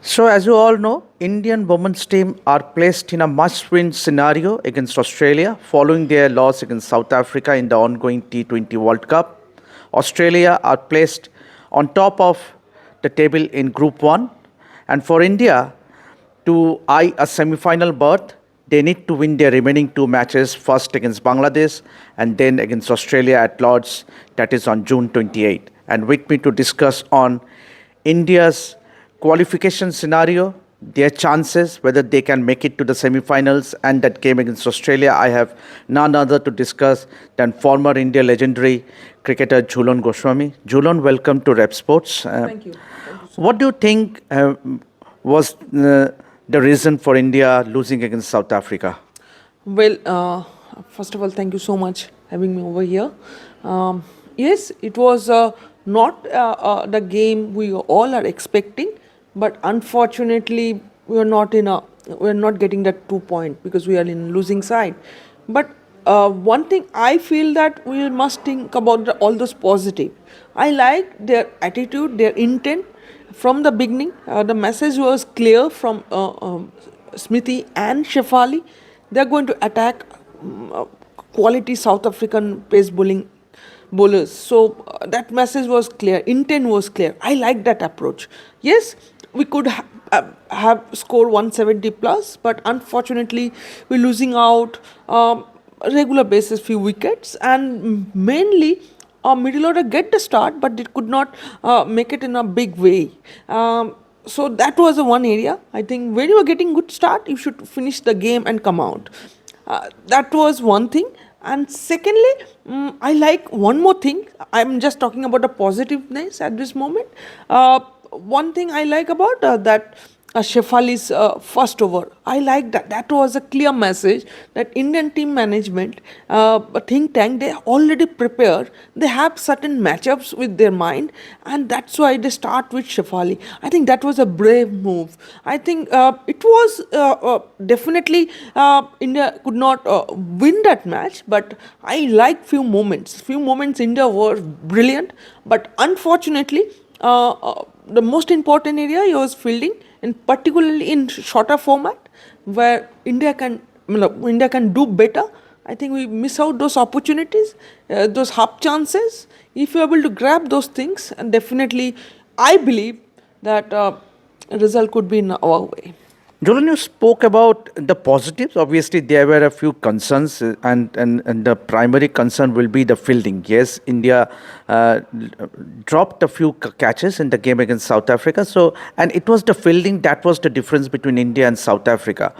So, as you all know, Indian women's team are placed in a must-win scenario against Australia following their loss against South Africa in the ongoing T20 World Cup. Australia are placed on top of the table in Group 1, and for India to eye a semi-final berth, they need to win their remaining two matches, first against Bangladesh and then against Australia at Lord's, that is on June 28. And with me to discuss on India's qualification scenario, their chances, whether they can make it to the semi-finals and that game against Australia, I have none other to discuss than former India legendary cricketer Jhulan Goswami. Jhulan, welcome to Revsportz. Thank you. Thank you so What do you think was the reason for India losing against South Africa? Well, first of all, thank you so much having me over here. Yes, it was not the game we all are expecting, but unfortunately, we are not getting that 2 point because we are in losing side. But one thing I feel that we must think about all those positive. I like their attitude, their intent from the beginning. The message was clear from Smithy and Shefali. They are going to attack quality South African pace bowlers. So that message was clear, intent was clear. I like that approach. Yes, we could have scored 170 plus, but unfortunately we're losing out regular basis few wickets, and mainly middle order get the start, but it could not make it in a big way. So that was the one area. I think when you are getting good start, you should finish the game and come out. That was one thing. And secondly, I like one more thing. I'm just talking about the positiveness at this moment. One thing I like about that Shefali's first over. I like that. That was a clear message that Indian team management, think tank, they already prepared. They have certain matchups with their mind, and that's why they start with Shefali. I think that was a brave move. I think it was definitely India could not win that match, but I like few moments. Few moments India were brilliant, but unfortunately, the most important area was fielding, and particularly in shorter format where India can do better. I think we miss out those opportunities, those half chances. If you're able to grab those things, and definitely, I believe that a result could be in our way. Julian, you spoke about the positives. Obviously, there were a few concerns, and the primary concern will be the fielding. Yes, India dropped a few catches in the game against South Africa. So, and it was the fielding that was the difference between India and South Africa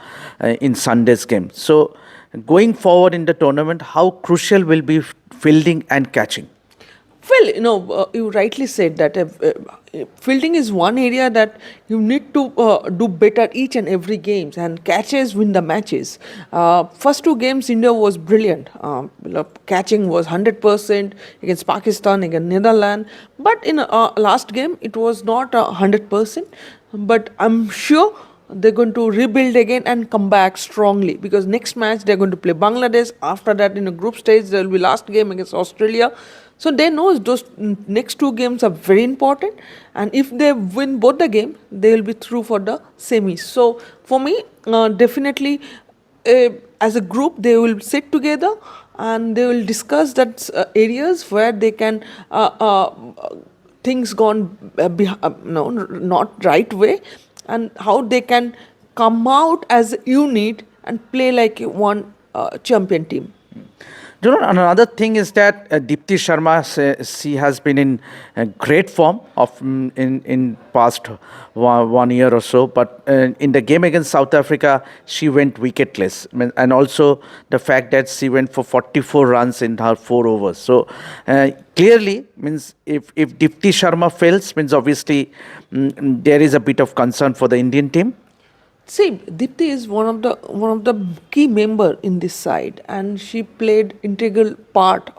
in Sunday's game. So, going forward in the tournament, how crucial will be fielding and catching? Well, you rightly said that fielding is one area that you need to do better each and every games, and catches win the matches. First two games, India was brilliant. Catching was 100% against Pakistan, against Netherlands. But in last game, it was not 100%. But I'm sure they're going to rebuild again and come back strongly, because next match they're going to play Bangladesh. After that, in a group stage, there will be last game against Australia. So they know those next two games are very important, and if they win both the game, they will be through for the semis. So for me, definitely, as a group, they will sit together and they will discuss that areas where they can things gone no, not right way, and how they can come out as a unit and play like one champion team. You know, another thing is that Deepti Sharma, she has been in great form in past 1 year or so. But in the game against South Africa, she went wicketless. I mean, and also the fact that she went for 44 runs in her 4 overs. So clearly means if Deepti Sharma fails, means obviously there is a bit of concern for the Indian team. See, Deepti is one of the key member in this side, and she played integral part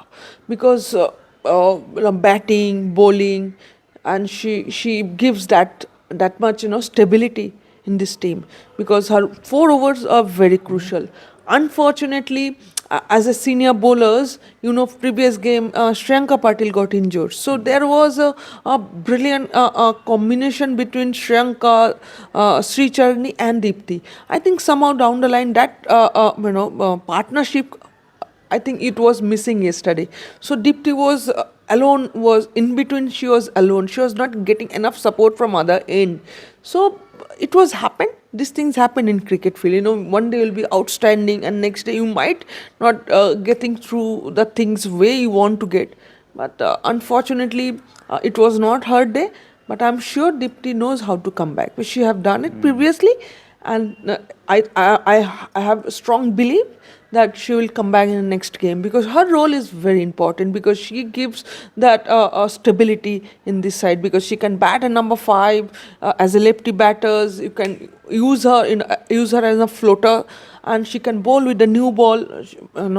because batting, bowling, and she gives that much stability in this team, because her 4 overs are very crucial. Unfortunately, as a senior bowlers, previous game Shriyanka Patil got injured. So there was a brilliant combination between Shriyanka, Sri Charni and Deepti. I think somehow down the line that partnership, I think it was missing yesterday. So Deepti was alone, was in between. She was alone. She was not getting enough support from other end. So it was happened. These things happen in cricket field. One day you'll be outstanding, and next day you might not getting through the things way you want to get. But unfortunately, it was not her day. But I'm sure Deepti knows how to come back. She have done it previously, and I have a strong belief that she will come back in the next game, because her role is very important, because she gives that stability in this side, because she can bat a number 5 as a lefty batters. You can use her as a floater, and she can bowl with the new ball.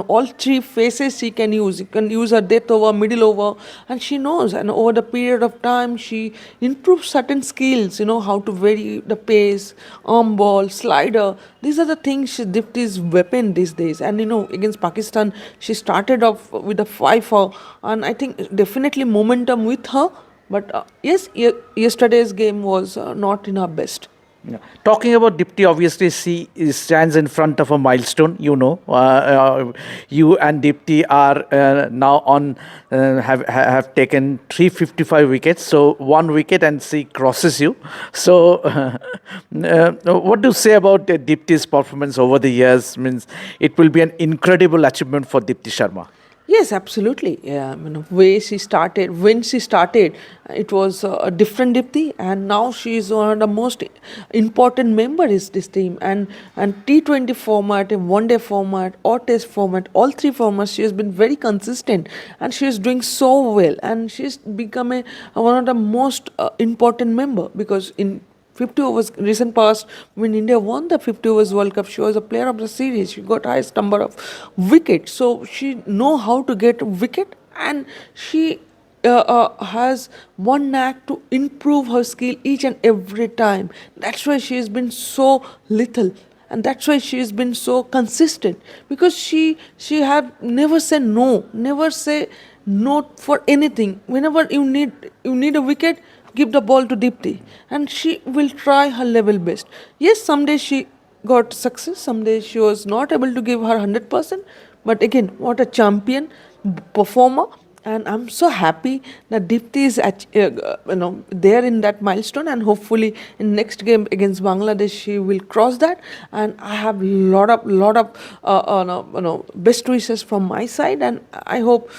All three phases she can use. You can use her death over, middle over, and she knows. And over the period of time, she improves certain skills. How to vary the pace, arm ball, slider. These are the things Dipti's weapon these days. And against Pakistan, she started off with a 5-4, and I think definitely momentum with her. But yes, yesterday's game was not in her best. Yeah. Talking about Dipti, obviously she stands in front of a milestone. You and Dipti are now on have taken 355 wickets. So one wicket and she crosses you. So what do you say about Dipti's performance over the years? Means it will be an incredible achievement for Deepti Sharma. Yes, absolutely. Yeah, way she started, when she started, it was a different Dipti, and now she is one of the most important members this team. And T20 format, and one day format, or test format, all three formats, she has been very consistent, and she is doing so well, and she's become one of the most important member, because in 50 overs recent past, when India won the 50 overs World Cup, she was a player of the series. She got highest number of wickets, so she know how to get a wicket, and she has one knack to improve her skill each and every time. That's why she has been so little, and that's why she has been so consistent, because she have never said no, never say no for anything. Whenever you need a wicket, give the ball to Deepti, and she will try her level best. Yes, some days she got success, some days she was not able to give her 100%, but again, what a champion performer. And I'm so happy that Deepti is there in that milestone, and hopefully in next game against Bangladesh she will cross that. And I have lot of best wishes from my side, and I hope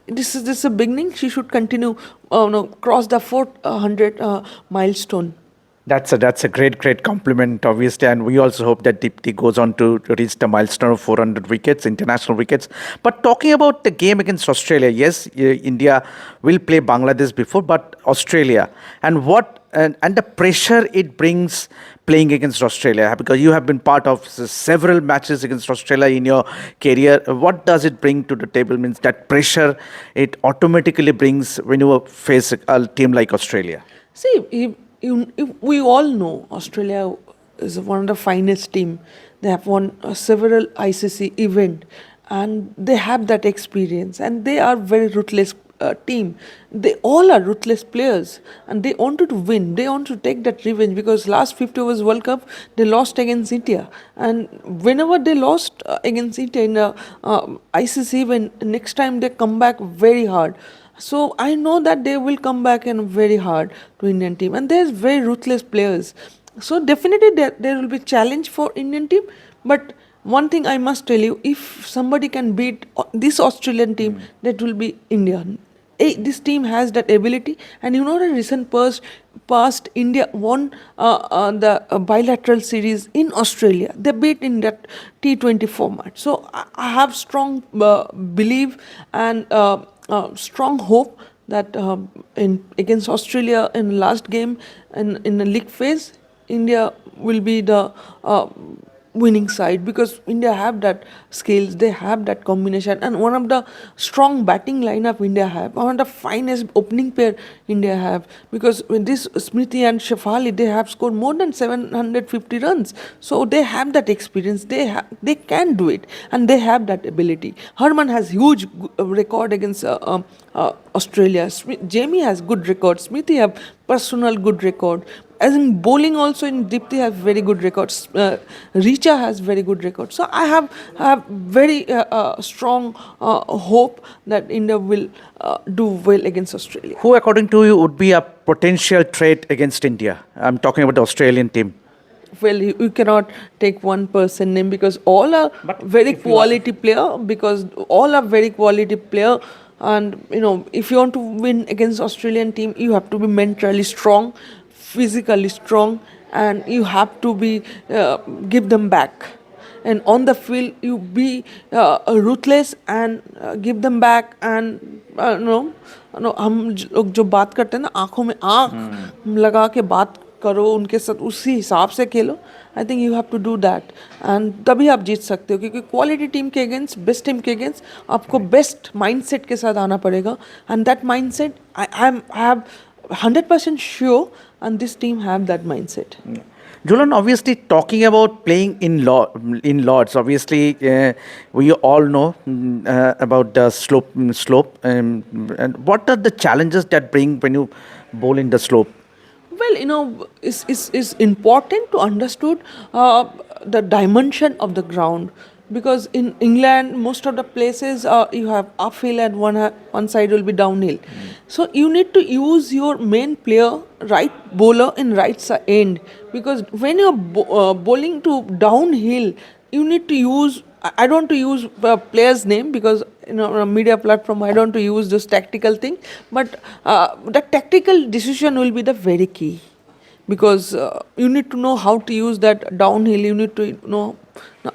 this is a beginning. She should continue, cross the 400 milestone. That's a great compliment, obviously, and we also hope that Deepti goes on to reach the milestone of 400 wickets, international wickets. But talking about the game against Australia, yes, India will play Bangladesh before, but Australia, and the pressure it brings playing against Australia, because you have been part of several matches against Australia in your career. What does it bring to the table? Means that pressure it automatically brings when you face a team like Australia. See, if we all know Australia is one of the finest team. They have won several ICC event, and they have that experience, and they are very ruthless team. They all are ruthless players, and they wanted to win. They want to take that revenge, because last 50 overs World Cup they lost against India, and whenever they lost against India in the ICC event, next time they come back very hard. So I know that they will come back and very hard to Indian team, and there's very ruthless players. So definitely there will be challenge for Indian team. But one thing I must tell you, if somebody can beat this Australian team, that will be India. This team has that ability, and the recent past India won the bilateral series in Australia. They beat in that T20 format. So I have strong belief and strong hope that against Australia in last game in the league phase, India will be the winning side, because India have that skills, they have that combination, and one of the strong batting lineup India have, one of the finest opening pair India have, because with this Smriti and Shefali, they have scored more than 750 runs, so they have that experience, they can do it, and they have that ability. Harman has huge record against Australia. Jamie has good record. Smriti have personal good record. As in bowling also, in Deepti have very good records. Richa has very good records. So I have very strong hope that India will do well against Australia. Who, according to you, would be a potential threat against India? I'm talking about the Australian team. Well, you cannot take one person name, because all are very quality player. Because all are very quality player, and if you want to win against Australian team, you have to be mentally strong, physically strong, and you have to be give them back. And on the field, you be ruthless and give them back. And हम लोग जो बात करते हैं ना, आंखों में आंख लगा के बात करो उनके साथ, उसी हिसाब से खेलो. I think you have to do that, and तभी आप जीत सकते हो, क्योंकि क्वालिटी टीम के अगेंस्ट, बेस्ट टीम के अगेंस्ट आपको बेस्ट माइंडसेट के साथ आना पड़ेगा. And that mindset I have 100% sure, and this team have that mindset. Jhulan, obviously talking about playing in Lords, obviously we all know about the slope. And what are the challenges that bring when you bowl in the slope? Well, it's important to understood the dimension of the ground, because in England, most of the places you have uphill and one side will be downhill. So you need to use your main player, right bowler, in right end, because when you're bowling to downhill, you need to use. I don't want to use player's name, because on a media platform I don't want to use this tactical thing, but the tactical decision will be the very key, because you need to know how to use that downhill. You need to know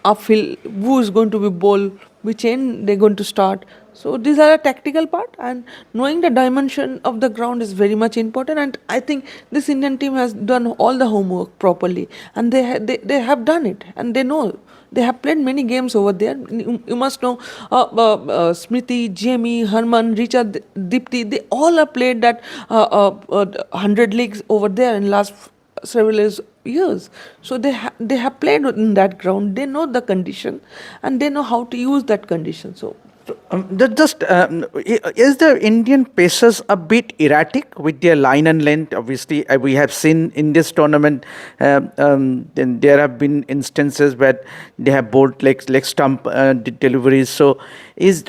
uphill, who is going to be bowl, which end they're going to start. So these are a tactical part, and knowing the dimension of the ground is very much important. And I think this Indian team has done all the homework properly, and they have done it, and they know. They have played many games over there. You must know Smriti, Jamie, Harman, Richa, Deepti, they all have played that 100 leagues over there in last several years. So they have played in that ground. They know the condition, and they know how to use that condition. So is the Indian pacers a bit erratic with their line and length? Obviously, we have seen in this tournament, then there have been instances where they have bowled leg stump deliveries. So, is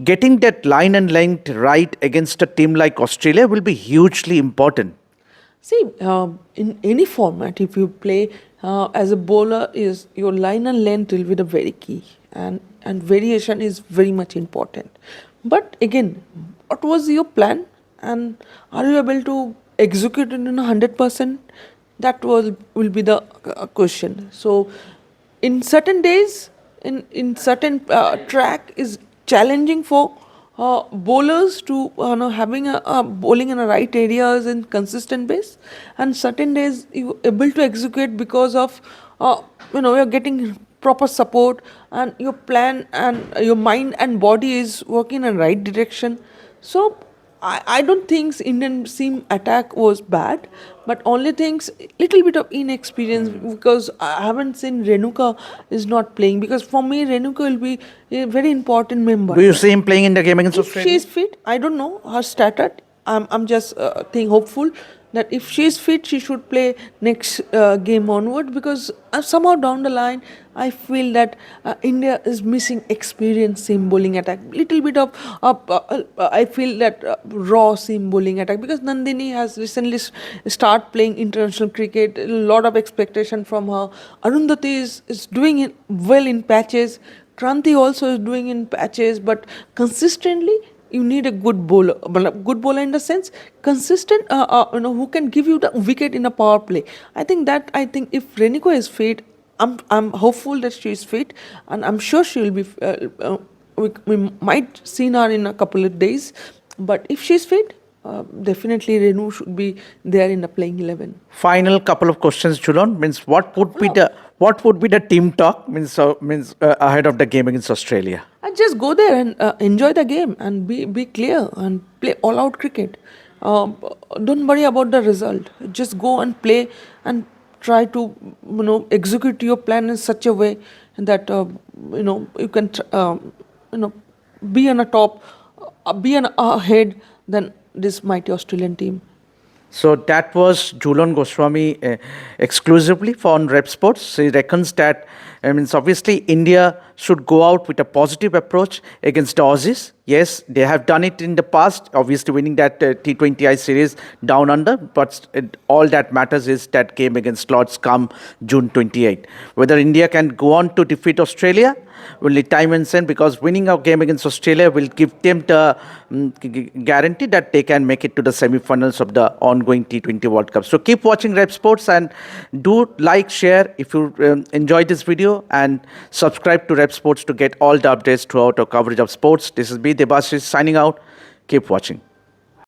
getting that line and length right against a team like Australia will be hugely important. See, in any format, if you play as a bowler, is your line and length will be the very key, and variation is very much important. But again, what was your plan, and are you able to execute it in 100%? That will be the question. So, in certain days, in certain track is challenging for bowlers to having a bowling in the right areas in consistent base, and certain days you able to execute because of you're getting proper support, and your plan and your mind and body is working in the right direction. So I don't think Indian seam attack was bad, but only things little bit of inexperience, because I haven't seen Renuka is not playing, because for me Renuka will be a very important member. Do you see him playing in the game against If Australia? she is fit, I don't know her status. I'm just hopeful that if she is fit, she should play next game onward, because somehow down the line I feel that India is missing experience seam bowling attack. Little bit of I feel that raw seam bowling attack, because Nandini has recently start playing international cricket. A lot of expectation from her. Arundhati is doing it well in patches. Kranti also is doing in patches, but consistently you need a good bowler. Good bowler in the sense consistent, who can give you the wicket in a power play. I think if Renuka is fit, I'm hopeful that she is fit, and I'm sure she will be. We might see her in a couple of days, but if she is fit, definitely Renu should be there in the playing 11. Final couple of questions, Jhulan. Means what would be What would be the team talk ahead of the game against Australia? And just go there and enjoy the game and be clear and play all out cricket. Don't worry about the result. Just go and play and try to execute your plan in such a way that you can be on a top, be on ahead than this mighty Australian team. So that was Jhulan Goswami exclusively for on Revsportz. He reckons that obviously India should go out with a positive approach against the Aussies. Yes, they have done it in the past, obviously winning that T20I series down under. But all that matters is that game against Lords come June 28. Whether India can go on to defeat Australia, only time and send, because winning a game against Australia will give them the guarantee that they can make it to the semi-finals of the ongoing T20 World Cup. So keep watching Revsportz and do like, share if you enjoyed this video, and subscribe to Revsportz to get all the updates throughout our coverage of sports. This is B. Debashis signing out. Keep watching.